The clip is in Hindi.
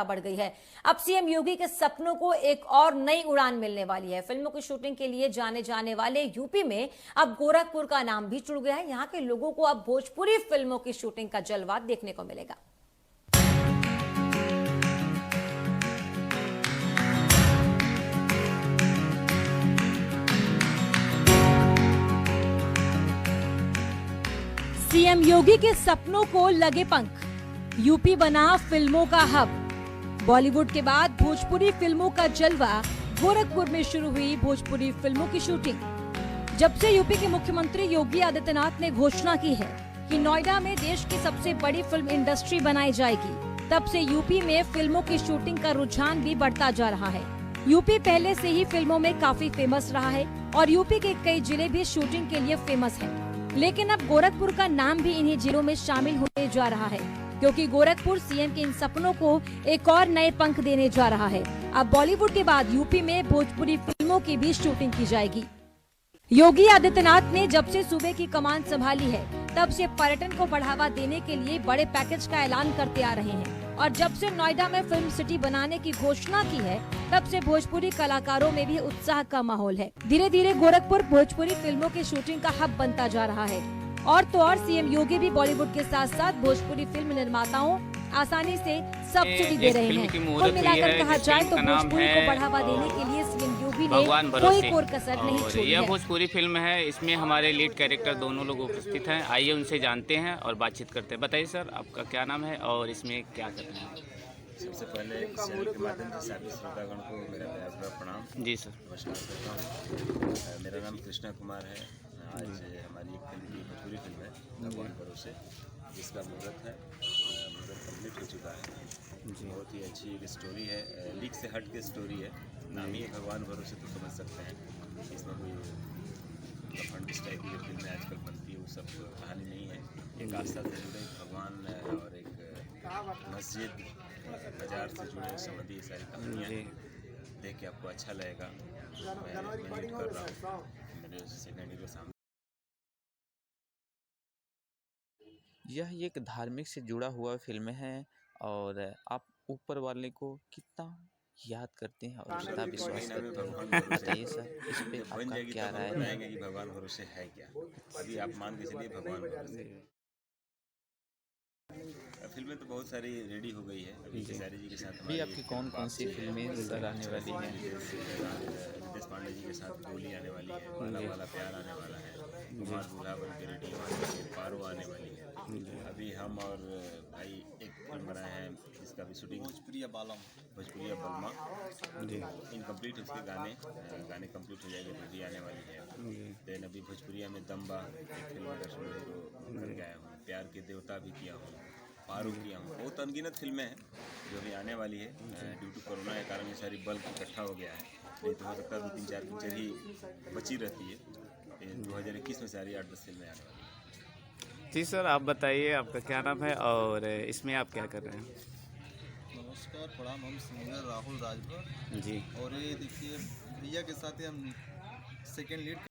बढ़ गई है। अब सीएम योगी के सपनों को एक और नई उड़ान मिलने वाली है। फिल्मों की शूटिंग के लिए जाने जाने वाले यूपी में अब गोरखपुर का नाम भी जुड़ गया है। यहां के लोगों को अब भोजपुरी फिल्मों की शूटिंग का जलवा देखने को मिलेगा। सीएम योगी के सपनों को लगे पंख, यूपी बना फिल्मों का हब। बॉलीवुड के बाद भोजपुरी फिल्मों का जलवा, गोरखपुर में शुरू हुई भोजपुरी फिल्मों की शूटिंग। जब से यूपी के मुख्यमंत्री योगी आदित्यनाथ ने घोषणा की है कि नोएडा में देश की सबसे बड़ी फिल्म इंडस्ट्री बनाई जाएगी, तब से यूपी में फिल्मों की शूटिंग का रुझान भी बढ़ता जा रहा है। यूपी पहले से ही फिल्मों में काफी फेमस रहा है और यूपी के कई जिले भी शूटिंग के लिए फेमस है। लेकिन अब गोरखपुर का नाम भी इन्हीं जिलों में शामिल होने जा रहा है, क्योंकि गोरखपुर सीएम के इन सपनों को एक और नए पंख देने जा रहा है। अब बॉलीवुड के बाद यूपी में भोजपुरी फिल्मों की भी शूटिंग की जाएगी। योगी आदित्यनाथ ने जब से सूबे की कमान संभाली है, तब से पर्यटन को बढ़ावा देने के लिए बड़े पैकेज का ऐलान करते आ रहे हैं। और जब से नोएडा में फिल्म सिटी बनाने की घोषणा की है, तब से भोजपुरी कलाकारों में भी उत्साह का माहौल है। धीरे धीरे गोरखपुर भोजपुरी फिल्मों की शूटिंग का हब बनता जा रहा है। और तो और सीएम योगी भी बॉलीवुड के साथ साथ भोजपुरी फिल्म निर्माताओं आसानी से सब्सिडी दे रहे हैं। कुल मिलाकर कहा जाए तो भोजपुरी को बढ़ावा देने के लिए सीएम योगी ने कोई कोर कसर नहीं छोड़ी है। यह भोजपुरी फिल्म है, इसमें हमारे लीड कैरेक्टर दोनों लोग उपस्थित हैं। आइए उनसे जानते हैं और बातचीत करते हैं। बताइए सर, आपका क्या नाम है और इसमें क्या कर रहे हैं? सबसे पहले चैनल के माध्यम से सभी श्रोतागण को मेरा प्यार भरा प्रणाम। जी सर। नमस्कार करता हूँ। मेरा नाम कृष्णा कुमार है। आज हमारी एक फिल्म की भोजपुरी फिल्म है भगवान भरोसे, जिसका मुहूर्त है, मुहूर्त कंप्लीट हो चुका है। बहुत ही अच्छी एक स्टोरी है, लीक से हट के स्टोरी है। नाम ही है भगवान भरोसे, तो समझ सकते हैं इसमें कोई फंड इस टाइप की जो फिल्में आजकल बनती है वो सब कहानी नहीं है। एक आस्था से जुड़े भगवान और एक मस्जिद बाजार से जुड़े संबंधी सारी कहानियाँ देख के आपको अच्छा लगेगा। मैं उम्मीद कर रहा हूँ मेरे सेकेंड हीरो सामने। यह एक धार्मिक से जुड़ा हुआ फिल्म है और आप ऊपर वाले को कितना याद करते हैं और कितना विश्वास करते हैं, बताइए सर, इस पे आपका क्या राय है? कि भगवान भरोसे है क्या। अभी आप मान के चलिए भगवान भरोसे। फिल्में तो बहुत सारी रेडी हो गई है अभी खेसारी जी के साथ। अभी आपकी कौन कौन सी फिल्में सर आने वाली हैं? रितेश पांडे जी के साथ गोली आने वाली है, वाला वाला प्यार आने वाला है, कुमार दूल्हा बन के रेडी आने वाली है, पारो आने वाली है। अभी हम और भाई एक फिल्म बनाए हैं जिसका भी शूटिंग भोजपुरिया बलमा इनकम्प्लीट, उसके गाने कंप्लीट हो जाएंगे तो भी आने वाली है। देन अभी भोजपुरिया में दम्बा एक फिल्म का शूटिंग करके आया हूँ। प्यार के देवता भी किया हूँ, पारो किया हूँ। बहुत अनगिनत फिल्में हैं जो भी आने वाली है। ड्यू टू कोरोना के कारण ये सारी बल्क इकट्ठा हो गया है, नहीं तो हो सकता है 2-3-4 पिक्चर ही बची रहती है। 2021 में सारी 8-10 फिल्में आने वाली है। जी सर, आप बताइए आपका क्या नाम है और इसमें आप क्या कर रहे हैं? नमस्कार, प्रणाम। हम सिंगर राहुल राजभर जी। और ये देखिए भैया के साथ ही हम सेकेंड लीड